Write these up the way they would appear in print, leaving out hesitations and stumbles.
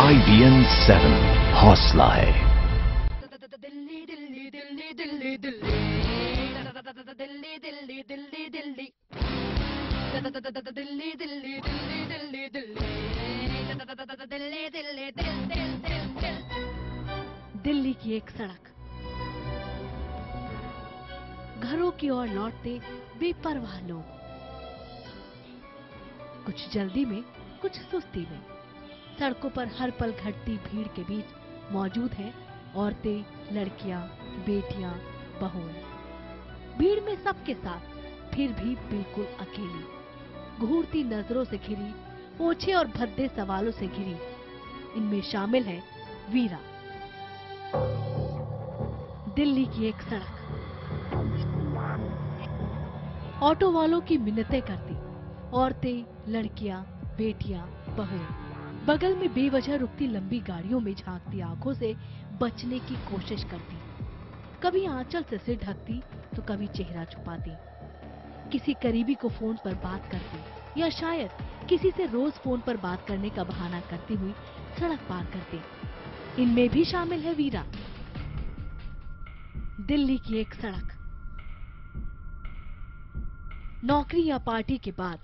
IBM 7 हौसला है। दिल्ली दिल्ली दिल्ली दिल्ली दिल्ली दिल्ली दिल्ली दिल्ली दिल्ली दिल्ली दिल्ली दिल्ली दिल्ली दिल्ली दिल्ली की एक सड़क। घरों की ओर लौटते बेपरवाह लोग, कुछ जल्दी में कुछ सुस्ती में। सड़कों पर हर पल घटती भीड़ के बीच मौजूद हैं औरतें, लड़कियां, बेटियां, बहुएं। भीड़ में सबके साथ, फिर भी बिल्कुल अकेली, घूरती नजरों से घिरी, ओछे और भद्दे सवालों से घिरी। इनमें शामिल है वीरा। दिल्ली की एक सड़क। ऑटो वालों की मिन्नतें करती औरतें, लड़कियां, बेटियां, बहुएं बगल में बेवजह रुकती लंबी गाड़ियों में झांकती आंखों से बचने की कोशिश करती। कभी आंचल से सिर ढकती तो कभी चेहरा छुपाती। किसी करीबी को फोन पर बात करती या शायद किसी से रोज फोन पर बात करने का बहाना करती हुई सड़क पार करती। इनमें भी शामिल है वीरा। दिल्ली की एक सड़क। नौकरी या पार्टी के बाद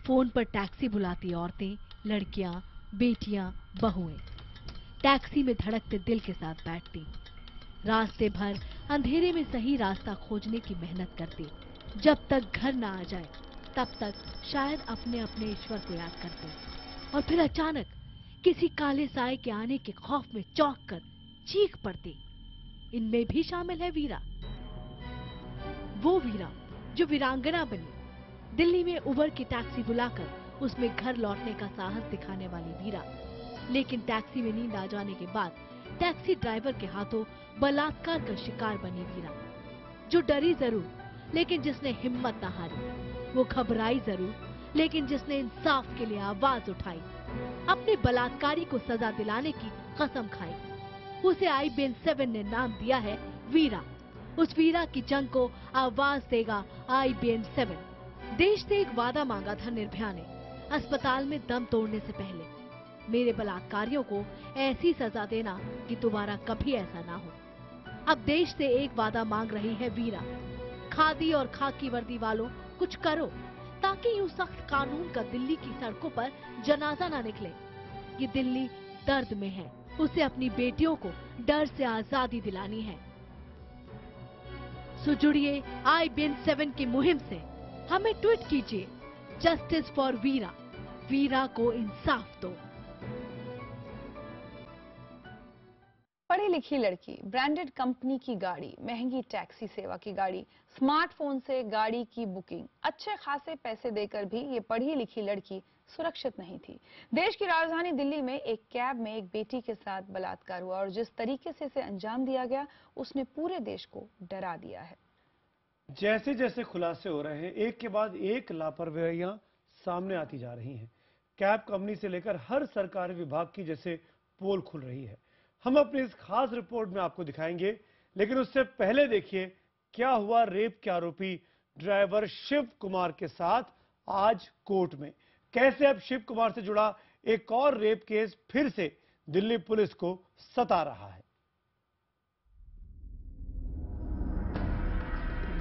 फोन पर टैक्सी बुलाती औरतें, लड़कियां, बेटियां, बहुएं टैक्सी में धड़कते दिल के साथ बैठती। रास्ते भर अंधेरे में सही रास्ता खोजने की मेहनत करती। जब तक घर न आ जाए तब तक शायद अपने अपने ईश्वर को याद करती। और फिर अचानक किसी काले साए के आने के खौफ में चौंक कर चीख पड़ती। इनमें भी शामिल है वीरा। वो वीरा जो वीरांगना बनी। दिल्ली में उबर की टैक्सी बुलाकर उसमें घर लौटने का साहस दिखाने वाली वीरा। लेकिन टैक्सी में नींद आ जाने के बाद टैक्सी ड्राइवर के हाथों बलात्कार का शिकार बनी वीरा, जो डरी जरूर लेकिन जिसने हिम्मत न हारी। वो घबराई जरूर लेकिन जिसने इंसाफ के लिए आवाज उठाई, अपने बलात्कारी को सजा दिलाने की कसम खाई। उसे IBM 7 ने नाम दिया है वीरा। उस वीरा की जंग को आवाज देगा IBM 7। देश से एक वादा मांगा था निर्भया ने अस्पताल में दम तोड़ने से पहले, मेरे बलात्कारियों को ऐसी सजा देना कि दोबारा कभी ऐसा ना हो। अब देश से एक वादा मांग रही है वीरा। खादी और खाकी वर्दी वालों, कुछ करो ताकि यूं सख्त कानून का दिल्ली की सड़कों पर जनाजा ना निकले। ये दिल्ली दर्द में है, उसे अपनी बेटियों को डर से आजादी दिलानी है। सो जुड़िए IBM 7 की मुहिम से। हमें ट्वीट कीजिए जस्टिस फॉर वीरा। वीरा को इंसाफ दो। पढ़ी लिखी लड़की, ब्रांडेड कंपनी की गाड़ी, महंगी टैक्सी सेवा की गाड़ी, स्मार्टफोन से गाड़ी की बुकिंग, अच्छे खासे पैसे देकर भी ये पढ़ी लिखी लड़की सुरक्षित नहीं थी। देश की राजधानी दिल्ली में एक कैब में एक बेटी के साथ बलात्कार हुआ और जिस तरीके से इसे अंजाम दिया गया उसने पूरे देश को डरा दिया है। जैसे जैसे खुलासे हो रहे हैं, एक के बाद एक लापरवाहियां सामने आती जा रही हैं। कैब कंपनी से लेकर हर सरकारी विभाग की जैसे पोल खुल रही है। हम अपनी इस खास रिपोर्ट में आपको दिखाएंगे, लेकिन उससे पहले देखिए क्या हुआ रेप के आरोपी ड्राइवर शिव कुमार के साथ आज कोर्ट में। कैसे अब शिव कुमार से जुड़ा एक और रेप केस फिर से दिल्ली पुलिस को सता रहा है।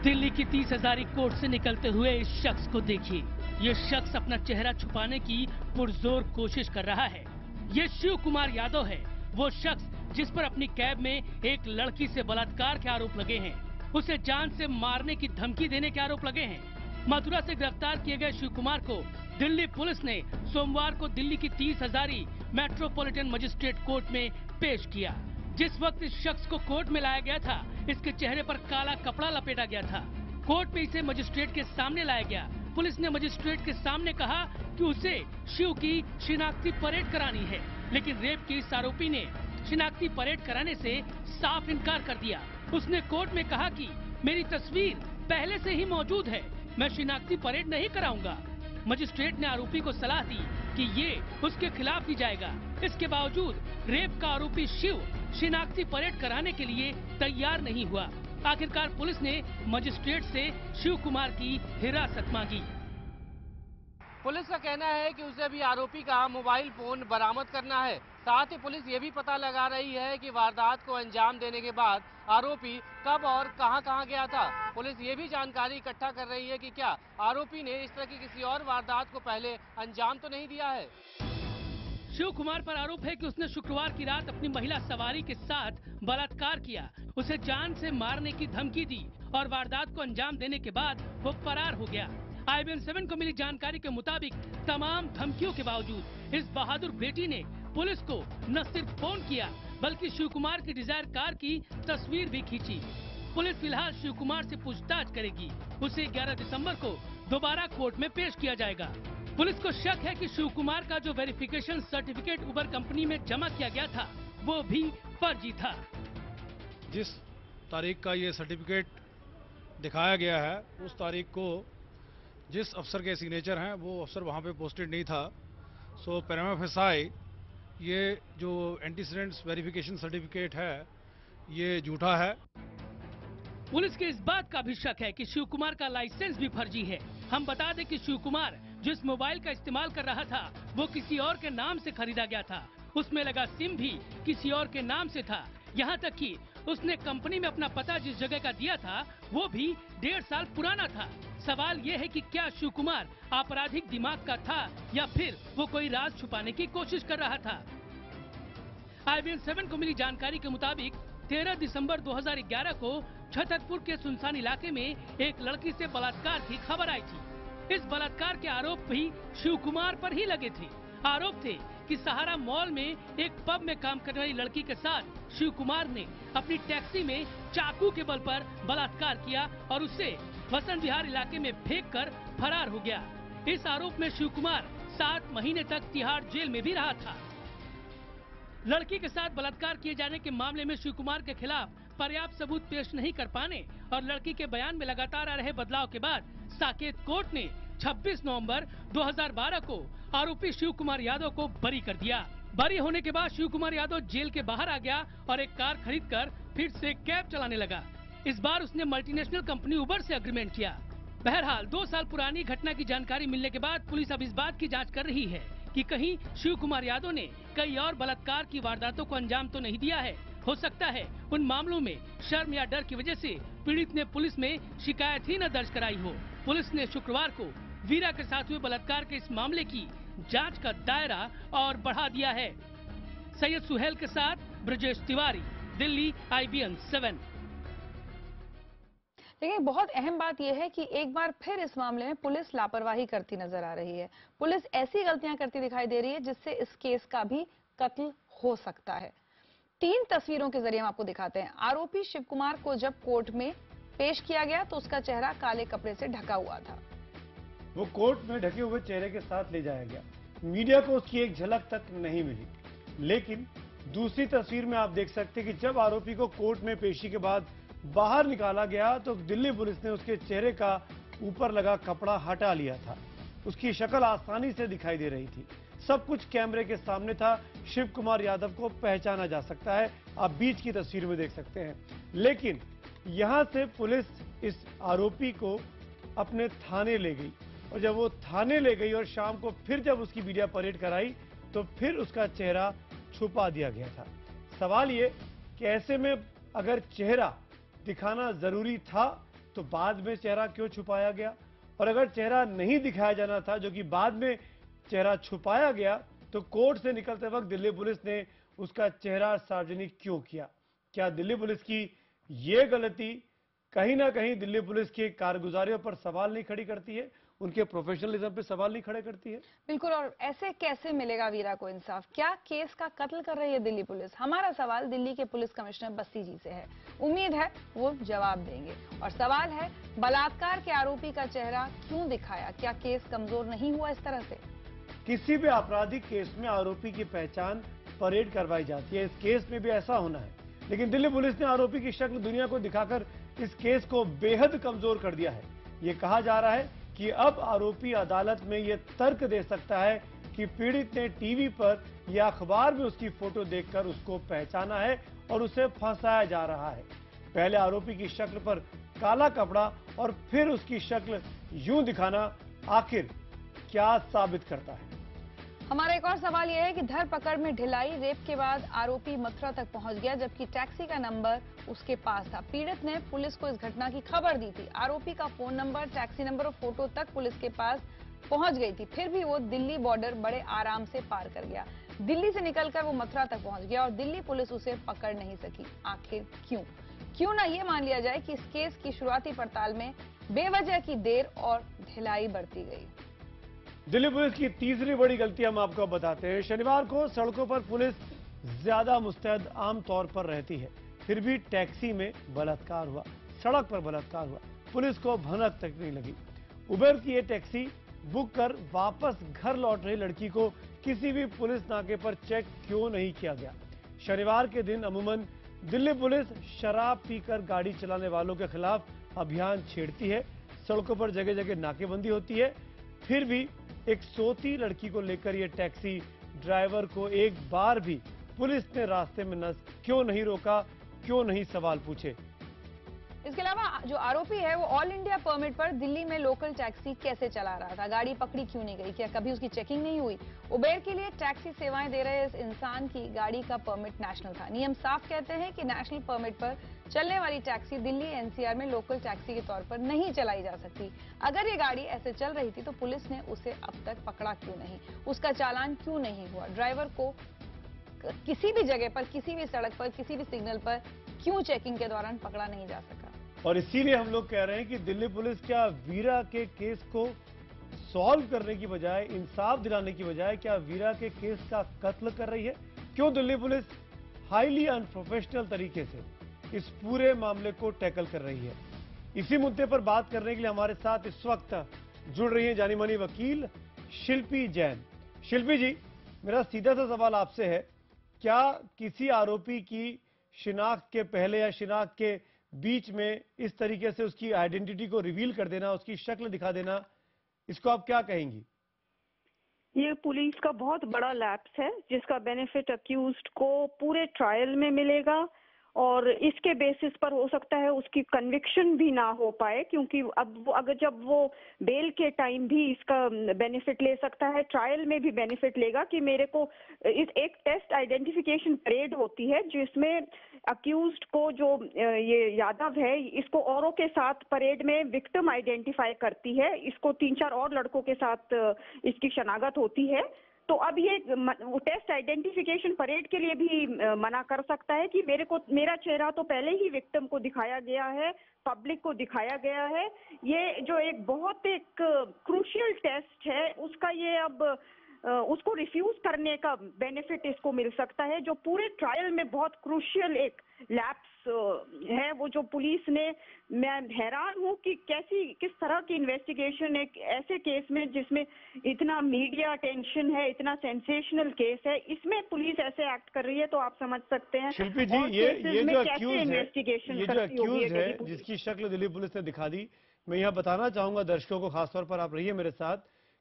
दिल्ली की 30 हजारी कोर्ट से निकलते हुए इस शख्स को देखिए। ये शख्स अपना चेहरा छुपाने की पुरजोर कोशिश कर रहा है। ये शिव कुमार यादव है, वो शख्स जिस पर अपनी कैब में एक लड़की से बलात्कार के आरोप लगे हैं, उसे जान से मारने की धमकी देने के आरोप लगे हैं। मथुरा से गिरफ्तार किए गए शिव कुमार को दिल्ली पुलिस ने सोमवार को दिल्ली की 30 हजारी मेट्रोपॉलिटन मजिस्ट्रेट कोर्ट में पेश किया। जिस वक्त इस शख्स को कोर्ट में लाया गया था, इसके चेहरे पर काला कपड़ा लपेटा गया था। कोर्ट में इसे मजिस्ट्रेट के सामने लाया गया। पुलिस ने मजिस्ट्रेट के सामने कहा कि उसे शिव की शिनाख्ती परेड करानी है, लेकिन रेप के इस आरोपी ने शिनाख्ती परेड कराने से साफ इनकार कर दिया। उसने कोर्ट में कहा कि मेरी तस्वीर पहले से ही मौजूद है, मैं शिनाख्ती परेड नहीं कराऊंगा। मजिस्ट्रेट ने आरोपी को सलाह दी कि ये उसके खिलाफ ही जाएगा। इसके बावजूद रेप का आरोपी शिव शिनाख्ती परेड कराने के लिए तैयार नहीं हुआ। आखिरकार पुलिस ने मजिस्ट्रेट से शिव कुमार की हिरासत मांगी। पुलिस का कहना है कि उसे अभी आरोपी का मोबाइल फोन बरामद करना है। साथ ही पुलिस ये भी पता लगा रही है कि वारदात को अंजाम देने के बाद आरोपी कब और कहां गया था। पुलिस ये भी जानकारी इकट्ठा कर रही है कि क्या आरोपी ने इस तरह की किसी और वारदात को पहले अंजाम तो नहीं दिया है। शिव कुमार पर आरोप है कि उसने शुक्रवार की रात अपनी महिला सवारी के साथ बलात्कार किया, उसे जान से मारने की धमकी दी और वारदात को अंजाम देने के बाद वो फरार हो गया। IBN 7 को मिली जानकारी के मुताबिक तमाम धमकियों के बावजूद इस बहादुर बेटी ने पुलिस को न सिर्फ फोन किया बल्कि शिव कुमार की डिजायर कार की तस्वीर भी खींची। पुलिस फिलहाल शिव कुमार से पूछताछ करेगी। उसे 11 दिसंबर को दोबारा कोर्ट में पेश किया जाएगा। पुलिस को शक है कि शिव कुमार का जो वेरिफिकेशन सर्टिफिकेट उबर कंपनी में जमा किया गया था वो भी फर्जी था। जिस तारीख का ये सर्टिफिकेट दिखाया गया है उस तारीख को जिस अफसर के सिग्नेचर हैं वो अफसर वहाँ पे पोस्टेड नहीं था। सो पैरामा फेसाई ये जो एंटीसीडेंट्स वेरिफिकेशन सर्टिफिकेट है ये झूठा है। पुलिस के इस बात का भी शक है कि शिव कुमार का लाइसेंस भी फर्जी है। हम बता दें कि शिव कुमार जिस मोबाइल का इस्तेमाल कर रहा था वो किसी और के नाम से खरीदा गया था। उसमें लगा सिम भी किसी और के नाम से था। यहाँ तक कि उसने कंपनी में अपना पता जिस जगह का दिया था वो भी 1.5 साल पुराना था। सवाल ये है कि क्या शिव कुमार आपराधिक दिमाग का था या फिर वो कोई राज छुपाने की कोशिश कर रहा था। IBN 7 को मिली जानकारी के मुताबिक 13 दिसंबर 2011 को छतरपुर के सुनसान इलाके में एक लड़की से बलात्कार की खबर आई थी। इस बलात्कार के आरोप भी शिव कुमार पर ही लगे थे। आरोप थे कि सहारा मॉल में एक पब में काम करने वाली लड़की के साथ शिव कुमार ने अपनी टैक्सी में चाकू के बल पर बलात्कार किया और उसे वसंत विहार इलाके में फेंककर फरार हो गया। इस आरोप में शिव कुमार 7 महीने तक तिहाड़ जेल में भी रहा था। लड़की के साथ बलात्कार किए जाने के मामले में शिव कुमार के खिलाफ पर्याप्त सबूत पेश नहीं कर पाने और लड़की के बयान में लगातार आ रहे बदलाव के बाद साकेत कोर्ट ने 26 नवंबर 2012 को आरोपी शिव कुमार यादव को बरी कर दिया। बरी होने के बाद शिव कुमार यादव जेल के बाहर आ गया और एक कार खरीदकर फिर से कैब चलाने लगा। इस बार उसने मल्टीनेशनल कंपनी उबर से एग्रीमेंट किया। बहरहाल 2 साल पुरानी घटना की जानकारी मिलने के बाद पुलिस अब इस बात की जांच कर रही है कि कहीं शिव कुमार यादव ने कई और बलात्कार की वारदातों को अंजाम तो नहीं दिया है। हो सकता है उन मामलों में शर्म या डर की वजह से पीड़ित ने पुलिस में शिकायत ही न दर्ज कराई हो। पुलिस ने शुक्रवार को वीरा के साथ हुए बलात्कार के इस मामले की जांच का दायरा और बढ़ा दिया है। सैयद सुहेल के साथ ब्रजेश तिवारी, दिल्ली, IBN 7। लेकिन बहुत अहम बात यह है कि एक बार फिर इस मामले में पुलिस लापरवाही करती नजर आ रही है। पुलिस ऐसी गलतियां करती दिखाई दे रही है जिससे इस केस का भी कत्ल हो सकता है। 3 तस्वीरों के जरिए हम आपको दिखाते हैं। आरोपी शिव कुमार को जब कोर्ट में पेश किया गया तो उसका चेहरा काले कपड़े से ढका हुआ था। वो कोर्ट में ढके हुए चेहरे के साथ ले जाया गया। मीडिया को उसकी एक झलक तक नहीं मिली। लेकिन दूसरी तस्वीर में आप देख सकते हैं कि जब आरोपी को कोर्ट में पेशी के बाद बाहर निकाला गया तो दिल्ली पुलिस ने उसके चेहरे का ऊपर लगा कपड़ा हटा लिया था। उसकी शक्ल आसानी से दिखाई दे रही थी। सब कुछ कैमरे के सामने था। शिव कुमार यादव को पहचाना जा सकता है। आप बीच की तस्वीर में देख सकते हैं। लेकिन यहां से पुलिस इस आरोपी को अपने थाने ले गई और जब वो थाने ले गई और शाम को फिर जब उसकी मीडिया परेड कराई तो फिर उसका चेहरा छुपा दिया गया था। सवाल ये कि ऐसे में अगर चेहरा दिखाना जरूरी था तो बाद में चेहरा क्यों छुपाया गया, और अगर चेहरा नहीं दिखाया जाना था जो कि बाद में चेहरा छुपाया गया तो कोर्ट से निकलते वक्त दिल्ली पुलिस ने उसका चेहरा सार्वजनिक क्यों किया। क्या दिल्ली पुलिस की ये गलती कहीं ना कहीं दिल्ली पुलिस की कारगुजारियों पर सवाल नहीं खड़ी करती है, उनके प्रोफेशनलिज्म पे सवाल नहीं खड़े करती है? बिल्कुल। और ऐसे कैसे मिलेगा वीरा को इंसाफ? क्या केस का कत्ल कर रही है दिल्ली पुलिस? हमारा सवाल दिल्ली के पुलिस कमिश्नर बस्सी जी से है। उम्मीद है वो जवाब देंगे। और सवाल है, बलात्कार के आरोपी का चेहरा क्यों दिखाया? क्या केस कमजोर नहीं हुआ इस तरह से? किसी भी आपराधिक केस में आरोपी की पहचान परेड करवाई जाती है। इस केस में भी ऐसा होना है। लेकिन दिल्ली पुलिस ने आरोपी की शक्ल दुनिया को दिखाकर इस केस को बेहद कमजोर कर दिया है। ये कहा जा रहा है कि अब आरोपी अदालत में यह तर्क दे सकता है कि पीड़ित ने टीवी पर या अखबार में उसकी फोटो देखकर उसको पहचाना है और उसे फंसाया जा रहा है। पहले आरोपी की शक्ल पर काला कपड़ा और फिर उसकी शक्ल यूं दिखाना, आखिर क्या साबित करता है? हमारा एक और सवाल यह है कि धरपकड़ में ढिलाई, रेप के बाद आरोपी मथुरा तक पहुंच गया जबकि टैक्सी का नंबर उसके पास था। पीड़ित ने पुलिस को इस घटना की खबर दी थी। आरोपी का फोन नंबर, टैक्सी नंबर और फोटो तक पुलिस के पास पहुंच गई थी। फिर भी वो दिल्ली बॉर्डर बड़े आराम से पार कर गया। दिल्ली से निकलकर वो मथुरा तक पहुंच गया और दिल्ली पुलिस उसे पकड़ नहीं सकी। आखिर क्यों? क्यों ना ये मान लिया जाए कि इस केस की शुरुआती पड़ताल में बेवजह की देर और ढिलाई बरती गई। दिल्ली पुलिस की तीसरी बड़ी गलती हम आपको बताते हैं। शनिवार को सड़कों पर पुलिस ज्यादा मुस्तैद आमतौर पर रहती है, फिर भी टैक्सी में बलात्कार हुआ, सड़क पर बलात्कार हुआ, पुलिस को भनक तक नहीं लगी। उबेर की ये टैक्सी बुक कर वापस घर लौट रही लड़की को किसी भी पुलिस नाके पर चेक क्यों नहीं किया गया? शनिवार के दिन अमूमन दिल्ली पुलिस शराब पीकर गाड़ी चलाने वालों के खिलाफ अभियान छेड़ती है, सड़कों पर जगह जगह नाकेबंदी होती है। फिर भी एक सोती लड़की को लेकर यह टैक्सी ड्राइवर को एक बार भी पुलिस ने रास्ते में न क्यों नहीं रोका, क्यों नहीं सवाल पूछे? इसके अलावा जो आरोपी है वो ऑल इंडिया परमिट पर दिल्ली में लोकल टैक्सी कैसे चला रहा था? गाड़ी पकड़ी क्यों नहीं गई? क्या कभी उसकी चेकिंग नहीं हुई? उबेर के लिए टैक्सी सेवाएं दे रहे इस इंसान की गाड़ी का परमिट नेशनल था। नियम साफ कहते हैं कि नेशनल परमिट पर चलने वाली टैक्सी दिल्ली एनसीआर में लोकल टैक्सी के तौर पर नहीं चलाई जा सकती। अगर ये गाड़ी ऐसे चल रही थी तो पुलिस ने उसे अब तक पकड़ा क्यों नहीं? उसका चालान क्यों नहीं हुआ? ड्राइवर को किसी भी जगह पर, किसी भी सड़क पर, किसी भी सिग्नल पर क्यों चेकिंग के दौरान पकड़ा नहीं जा सका? और इसीलिए हम लोग कह रहे हैं कि दिल्ली पुलिस क्या वीरा के केस को सॉल्व करने की बजाय, इंसाफ दिलाने की बजाय, क्या वीरा के केस का कत्ल कर रही है? क्यों दिल्ली पुलिस हाईली अनप्रोफेशनल तरीके से इस पूरे मामले को टैकल कर रही है? इसी मुद्दे पर बात करने के लिए हमारे साथ इस वक्त जुड़ रही हैं जानी मानी वकील शिल्पी जैन। शिल्पी जी, मेरा सीधा सा सवाल आपसे है, क्या किसी आरोपी की शिनाख्त के पहले या शिनाख्त के बीच में इस तरीके से उसकी आइडेंटिटी को रिवील कर देना, उसकी शक्ल दिखा देना, इसको आप क्या कहेंगी? ये पुलिस का बहुत बड़ा लैप्स है जिसका बेनिफिट अक्यूज्ड को पूरे ट्रायल में मिलेगा और इसके बेसिस पर हो सकता है उसकी कन्विक्शन भी ना हो पाए, क्योंकि अब वो अगर जब वो बेल के टाइम भी इसका बेनिफिट ले सकता है, ट्रायल में भी बेनिफिट लेगा कि मेरे को इस एक टेस्ट आइडेंटिफिकेशन परेड होती है जिसमें अक्यूज्ड को जो ये यादव है इसको औरों के साथ परेड में विक्टिम आइडेंटिफाई करती है, इसको 3-4 और लड़कों के साथ इसकी शनाख्त होती है। तो अब ये टेस्ट आइडेंटिफिकेशन परेड के लिए भी मना कर सकता है कि मेरा चेहरा तो पहले ही विक्टिम को दिखाया गया है, पब्लिक को दिखाया गया है। ये जो एक बहुत एक क्रूशियल टेस्ट है उसका ये अब उसको रिफ्यूज करने का बेनिफिट इसको मिल सकता है, जो पूरे ट्रायल में बहुत क्रूशियल एक लैप्स है वो जो पुलिस ने। मैं हैरान हूँ कि किस तरह की इन्वेस्टिगेशन एक ऐसे केस में जिसमें इतना मीडिया अटेंशन है, इतना सेंसेशनल केस है, इसमें पुलिस ऐसे एक्ट कर रही है, तो आप समझ सकते हैं शिल्पी जी ये जो अक्यूज है जिसकी शक्ल दिल्ली पुलिस ने दिखा दी, मैं यहाँ बताना चाहूंगा दर्शकों को, खासतौर पर आप रहिए मेरे साथ,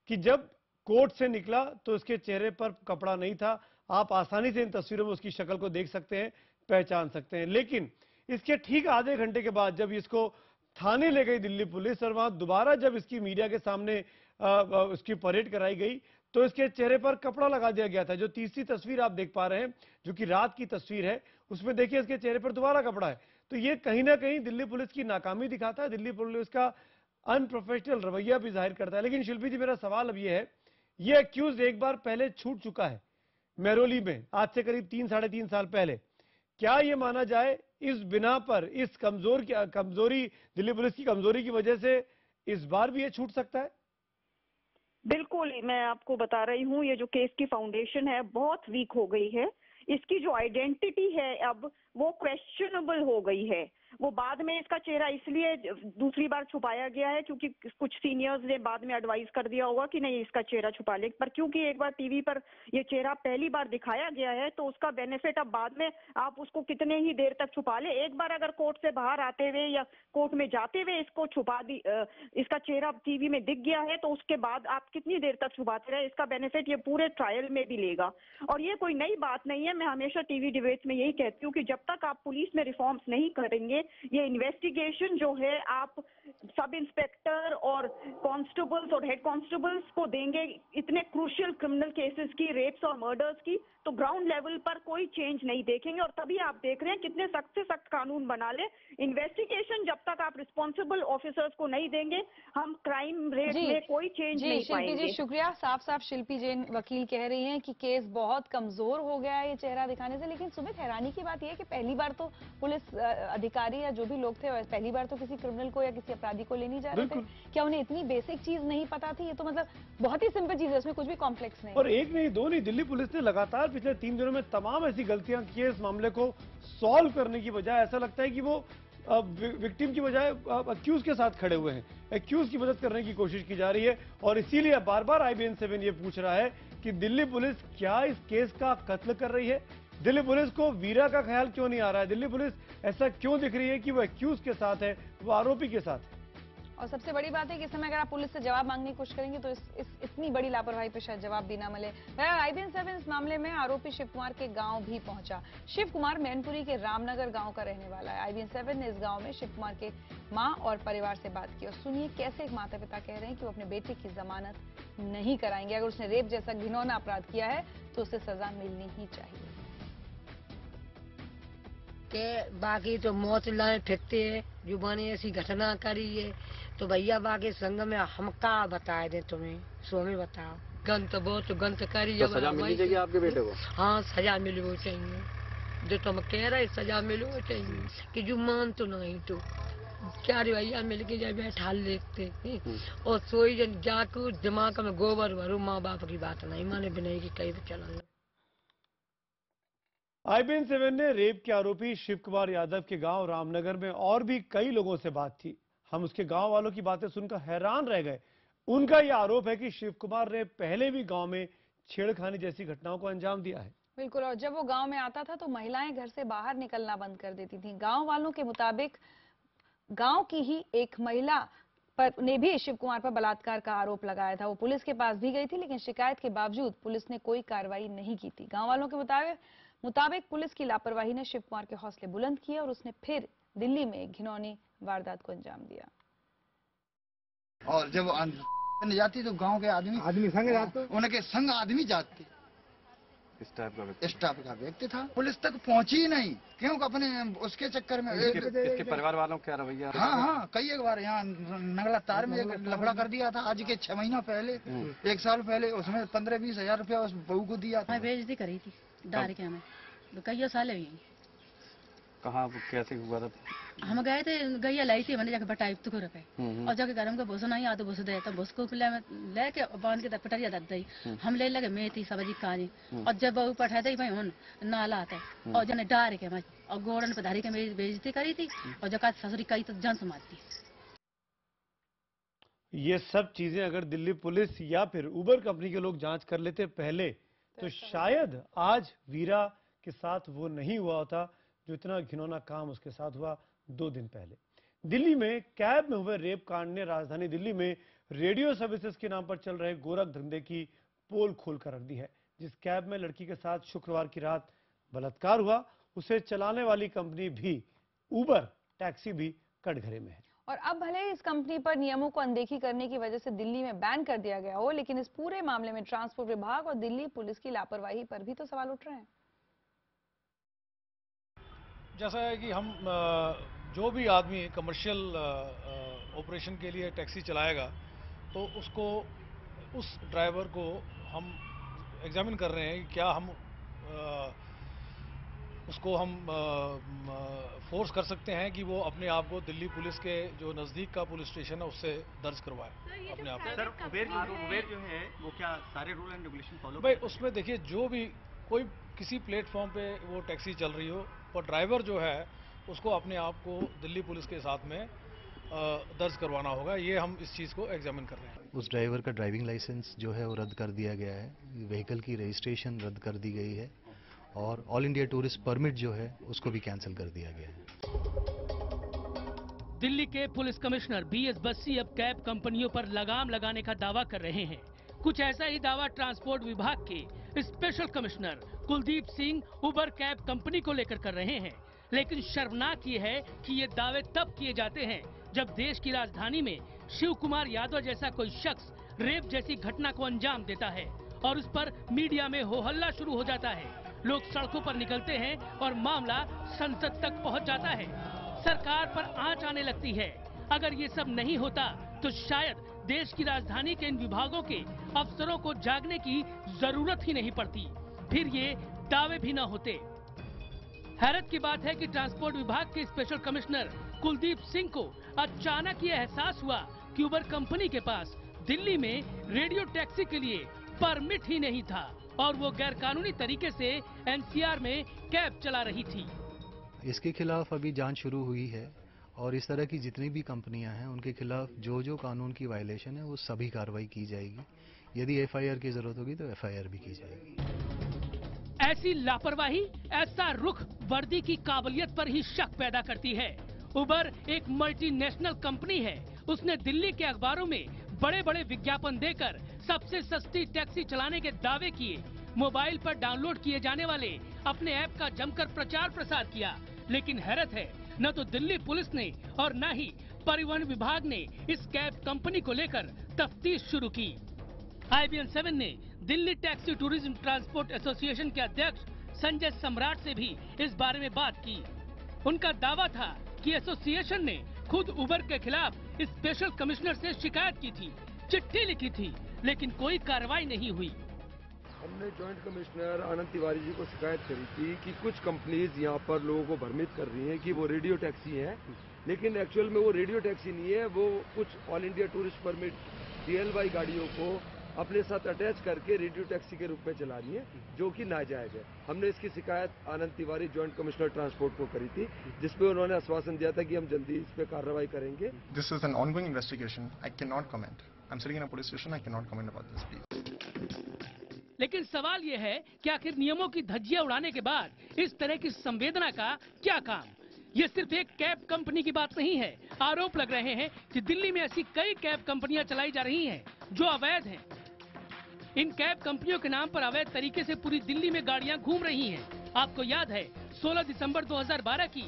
कि जब कोर्ट से निकला तो उसके चेहरे पर कपड़ा नहीं था। आप आसानी से इन तस्वीरों में उसकी शक्ल को देख सकते हैं, पहचान सकते हैं। लेकिन इसके ठीक आधे घंटे के बाद जब इसको थाने ले गई दिल्ली पुलिस और वहां दोबारा जब इसकी मीडिया के सामने उसकी परेड कराई गई तो इसके चेहरे पर कपड़ा लगा दिया गया था। जो तीसरी तस्वीर आप देख पा रहे हैं जो कि रात की तस्वीर है, उसमें देखिए इसके चेहरे पर दोबारा कपड़ा है। तो ये कहीं ना कहीं दिल्ली पुलिस की नाकामी दिखाता है, दिल्ली पुलिस का अनप्रोफेशनल रवैया भी जाहिर करता है। लेकिन शिल्पी जी, मेरा सवाल अब ये है, ये अक्यूज एक बार पहले छूट चुका है मेहरौली में, आज से करीब 3-3.5 साल पहले। क्या ये माना जाए इस बिना पर, इस कमजोरी दिल्ली पुलिस की कमजोरी की वजह से इस बार भी ये छूट सकता है? बिल्कुल, मैं आपको बता रही हूँ ये जो केस की फाउंडेशन है बहुत वीक हो गई है। इसकी जो आइडेंटिटी है अब वो क्वेश्चनेबल हो गई है। वो बाद में इसका चेहरा इसलिए दूसरी बार छुपाया गया है क्योंकि कुछ सीनियर्स ने बाद में एडवाइस कर दिया होगा कि नहीं इसका चेहरा छुपा ले, पर क्योंकि एक बार टीवी पर ये चेहरा पहली बार दिखाया गया है तो उसका बेनिफिट अब बाद में आप उसको कितने ही देर तक छुपा ले। एक बार अगर कोर्ट से बाहर आते हुए या कोर्ट में जाते हुए इसको इसका चेहरा टीवी में दिख गया है तो उसके बाद आप कितनी देर तक छुपाते रहे, इसका बेनिफिट ये पूरे ट्रायल में भी लेगा। और ये कोई नई बात नहीं है, मैं हमेशा टीवी डिबेट्स में यही कहती हूँ कि जब तक आप पुलिस में रिफॉर्म्स नहीं करेंगे, चाहिए। ये इन्वेस्टिगेशन जो है आप सब इंस्पेक्टर और कांस्टेबल्स और हेड कांस्टेबल्स को देंगे इतने क्रूशियल क्रिमिनल केसेस की, रेप्स और मर्डर्स की, तो ग्राउंड लेवल पर कोई चेंज नहीं देखेंगे। और तभी आप देख रहे हैं कितने सख्त से सख्त कानून बना ले। इन्वेस्टिगेशन जब तक आप रिस्पॉन्सिबल ऑफिसर्स को नहीं देंगे, हम क्राइम रेट में कोई चेंज नहीं पाएंगे। शिल्पी जी शुक्रिया। साफ साफ शिल्पी जैन वकील कह रही हैं कि केस बहुत कमजोर हो गया है ये चेहरा दिखाने से। लेकिन सुमित, हैरानी की बात यह है कि पहली बार तो पुलिस अधिकारी या जो भी लोग थे पहली बार तो किसी क्रिमिनल को या किसी अपराधी को लेने जा रहे थे। क्या उन्हें इतनी बेसिक चीज नहीं पता थी? ये तो मतलब बहुत ही सिंपल चीज है, उसमें कुछ भी कॉम्प्लेक्स नहीं। और एक नहीं, दो नहीं, दिल्ली पुलिस ने लगातार पिछले 3 दिनों में तमाम ऐसी गलतियां की है। इस मामले को सॉल्व करने की बजाय ऐसा लगता है कि वो विक्टिम की बजाय अक्यूज के साथ खड़े हुए हैं। अक्यूज की मदद करने की कोशिश की जा रही है और इसीलिए बार बार IBN 7 ये पूछ रहा है कि दिल्ली पुलिस क्या इस केस का कत्ल कर रही है? दिल्ली पुलिस को वीरा का ख्याल क्यों नहीं आ रहा है? दिल्ली पुलिस ऐसा क्यों दिख रही है कि वो अक्यूज के साथ है, वो आरोपी के साथ है? और सबसे बड़ी बात है कि इस समय अगर आप पुलिस से जवाब मांगने की कोशिश करेंगे तो इतनी बड़ी लापरवाही पे शायद जवाब भी ना मिले। IBN 7 इस मामले में आरोपी शिव कुमार के गांव भी पहुंचा। शिव कुमार मैनपुरी के रामनगर गांव का रहने वाला है। IBN 7 ने इस गांव में शिव कुमार के मां और परिवार से बात की और सुनिए कैसे एक माता पिता कह रहे हैं कि वो अपने बेटे की जमानत नहीं कराएंगे। अगर उसने रेप जैसा घिनौना अपराध किया है तो उसे सजा मिलनी ही चाहिए। के बाकी तो मौत लाए फिरते है, जुबानी ऐसी घटना करी है तो भैया बाकी संग में हम का बताए दे तुम्हें, सो हमें बताओ। गंत बहुत गंत करी तो सजा मिलनी चाहिए आपके बेटे को। हाँ, सजा मिलनी चाहिए, जो तुम कह रहे सजा मिलनी चाहिए कि जो मान तो नहीं तो क्या रे भैया मिल के जब बैठा लेते और सोई जन जाकू दिमाग में गोबर भरू, माँ बाप की बात नहीं माने बिना की कहीं चला। IBN 7 ने रेप के आरोपी शिव कुमार यादव के गांव रामनगर में और भी कई लोगों से बात की। हम उसके गांव वालों की बातें सुनकर हैरान रह गए। उनका यह आरोप है कि शिव कुमार ने पहले भी गांव में छेड़खानी जैसी घटनाओं को अंजाम दिया है। बिल्कुल, और जब वो गांव में आता था तो महिलाएं घर से बाहर निकलना बंद कर देती थीं। गांव वालों के मुताबिक गांव की ही एक महिला पर ने भी शिव कुमार पर बलात्कार का आरोप लगाया था। वो पुलिस के पास भी गई थी लेकिन शिकायत के बावजूद पुलिस ने कोई कार्रवाई नहीं की थी। गांव वालों के मुताबिक पुलिस की लापरवाही ने शिव कुमार के हौसले बुलंद किए और उसने फिर दिल्ली में एक घिनौनी वारदात को अंजाम दिया। और जब जाती तो गांव के आदमी संग जाते, उनके संग आदमी जाते। इस टाइप का व्यक्ति था, पुलिस तक पहुंची ही नहीं। क्यों? अपने उसके चक्कर में इसके परिवार वालों क्या रवैया? हाँ, कई एक बार यहाँ नगला तार में एक लफड़ा कर दिया था। आज के 6 महीना पहले, 1 साल पहले उसमें 15-20 हजार रुपया उस बहू को दिया था। मैं बेइज्जती करी थी डार के हमें तो कई साल हुई। कहाँ कैसे हुआ था? हम गए थे, गैया लाई थी, मैंने जाके बटाई तो कर पे और जाके गरम का भूसा नहीं आता, भूसा देता भूस को लेके बांध के पटरिया दे दी। हम ले लगे मेथी सब्जी कानी और जब बहू पठाए थे भाई उन नाला आता और जने डार के मैं और गोड़न पे धारी के मेरी बेइज्जती करी थी और जब ससुरी कई तो जान समाती। ये सब चीजें अगर दिल्ली पुलिस या फिर उबर कंपनी के लोग जांच कर लेते पहले तो शायद आज वीरा के साथ वो नहीं हुआ होता जो इतना घिनौना काम उसके साथ हुआ 2 दिन पहले। दिल्ली में कैब में हुए रेप कांड ने राजधानी दिल्ली में रेडियो सर्विसेज के नाम पर चल रहे गोरख धंधे की पोल खोलकर रख दी है। जिस कैब में लड़की के साथ शुक्रवार की रात बलात्कार हुआ, उसे चलाने वाली कंपनी भी उबर टैक्सी भी कटघरे में है। और अब भले ही इस कंपनी पर नियमों को अनदेखी करने की वजह से दिल्ली में बैन कर दिया गया हो, लेकिन इस पूरे मामले में ट्रांसपोर्ट विभाग और दिल्ली पुलिस की लापरवाही पर भी तो सवाल उठ रहे हैं। जैसा है कि हम जो भी आदमी कमर्शियल ऑपरेशन के लिए टैक्सी चलाएगा तो उसको, उस ड्राइवर को हम एग्जामिन कर रहे हैं कि क्या हम उसको हम फोर्स कर सकते हैं कि वो अपने आप को दिल्ली पुलिस के जो नज़दीक का पुलिस स्टेशन है उससे दर्ज करवाए अपने आप। सर, उबेर जो है वो क्या सारे रूल एंड रेगुलेशन फॉलो? भाई उसमें देखिए, जो भी कोई किसी प्लेटफॉर्म पे वो टैक्सी चल रही हो और ड्राइवर जो है उसको अपने आप को दिल्ली पुलिस के साथ में दर्ज करवाना होगा। ये हम इस चीज़ को एग्जामिन कर रहे हैं। उस ड्राइवर का ड्राइविंग लाइसेंस जो है वो रद्द कर दिया गया है, व्हीकल की रजिस्ट्रेशन रद्द कर दी गई है और ऑल इंडिया टूरिस्ट परमिट जो है उसको भी कैंसिल कर दिया गया है। दिल्ली के पुलिस कमिश्नर BS बस्सी अब कैब कंपनियों पर लगाम लगाने का दावा कर रहे हैं। कुछ ऐसा ही दावा ट्रांसपोर्ट विभाग के special commissioner Kuldeep Singh Uber cab company को लेकर कर रहे हैं। लेकिन शर्मनाक ये है कि ये दावे तब किए जाते हैं जब देश की राजधानी में शिव कुमार यादव जैसा कोई शख्स रेप जैसी घटना को अंजाम देता है और उस पर मीडिया में हो हल्ला शुरू हो जाता है। लोग सड़कों पर निकलते हैं और मामला संसद तक पहुंच जाता है। सरकार पर आंच आने लगती है। अगर ये सब नहीं होता तो शायद देश की राजधानी के इन विभागों के अफसरों को जागने की जरूरत ही नहीं पड़ती, फिर ये दावे भी न होते। हैरत की बात है कि ट्रांसपोर्ट विभाग के स्पेशल कमिश्नर कुलदीप सिंह को अचानक ये एहसास हुआ कि उबर कंपनी के पास दिल्ली में रेडियो टैक्सी के लिए परमिट ही नहीं था और वो गैरकानूनी तरीके से एनसीआर में कैब चला रही थी। इसके खिलाफ अभी जांच शुरू हुई है और इस तरह की जितनी भी कंपनियां हैं उनके खिलाफ जो जो कानून की वायलेशन है वो सभी कार्रवाई की जाएगी। यदि एफआईआर की जरूरत होगी तो एफआईआर भी की जाएगी। ऐसी लापरवाही, ऐसा रुख वर्दी की काबिलियत पर ही शक पैदा करती है। उबर एक मल्टीनेशनल कंपनी है। उसने दिल्ली के अखबारों में बड़े बड़े विज्ञापन देकर सबसे सस्ती टैक्सी चलाने के दावे किए। मोबाइल पर डाउनलोड किए जाने वाले अपने ऐप का जमकर प्रचार प्रसार किया। लेकिन हैरत है, न तो दिल्ली पुलिस ने और न ही परिवहन विभाग ने इस कैब कंपनी को लेकर तफ्तीश शुरू की। IBN 7 ने Delhi taxi tourism transport association के अध्यक्ष संजय सम्राट से भी इस बारे में बात की। उनका दावा था कि एसोसिएशन ने खुद उबर के खिलाफ स्पेशल कमिश्नर से शिकायत की थी, चिट्ठी लिखी थी, लेकिन कोई कार्रवाई नहीं हुई। हमने जॉइंट कमिश्नर आनंद तिवारी जी को शिकायत करी थी कि कुछ कंपनीज यहाँ पर लोगों को भ्रमित कर रही हैं कि वो रेडियो टैक्सी हैं, लेकिन एक्चुअल में वो रेडियो टैक्सी नहीं है। वो कुछ all India tourist permit DLY गाड़ियों को अपने साथ अटैच करके रेडियो टैक्सी के रूप में चला रही है, जो कि नाजायज है। हमने इसकी शिकायत आनंद तिवारी जॉइंट कमिश्नर ट्रांसपोर्ट को करी थी, जिसपे उन्होंने आश्वासन दिया था कि हम जल्दी इस पे कार्रवाई करेंगे। This is an ongoing investigation. I can not comment. I am sitting in a police station. I can not comment about this please. लेकिन सवाल ये है कि आखिर नियमों की धज्जियां उड़ाने के बाद इस तरह की संवेदना का क्या काम? ये सिर्फ एक कैब कंपनी की बात नहीं है। आरोप लग रहे हैं कि दिल्ली में ऐसी कई कैब कंपनियां चलाई जा रही हैं जो अवैध हैं। इन कैब कंपनियों के नाम पर अवैध तरीके से पूरी दिल्ली में गाड़ियां घूम रही हैं। आपको याद है 16 दिसंबर 2012 की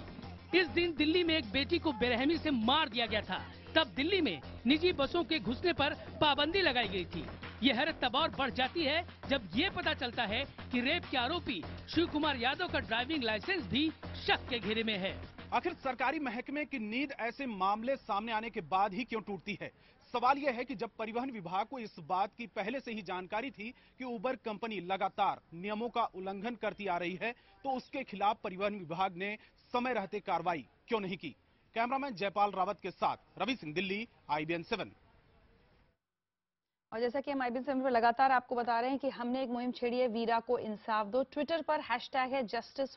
इस दिन दिल्ली में एक बेटी को बेरहमी से मार दिया गया था। तब दिल्ली में निजी बसों के घुसने पर पाबंदी लगाई गई थी। ये हैरत तब और बढ़ जाती है जब ये पता चलता है कि रेप के आरोपी शिव कुमार यादव का ड्राइविंग लाइसेंस भी शक के घेरे में है। आखिर सरकारी महकमे की नींद ऐसे मामले सामने आने के बाद ही क्यों टूटती है? सवाल यह है कि जब परिवहन विभाग को इस बात की पहले से ही जानकारी थी कि उबर कंपनी लगातार नियमों का उल्लंघन करती आ रही है, तो उसके खिलाफ परिवहन विभाग ने समय रहते कार्रवाई क्यों नहीं की? कैमरामैन जयपाल रावत के साथ रवि सिंह, दिल्ली, IBN 7। और जैसा कि हम IBN 7 पर लगातार आपको बता रहे हैं कि हमने एक मुहिम छेड़ी है, वीरा को इंसाफ दो। ट्विटर पर हैशटैग है जस्टिस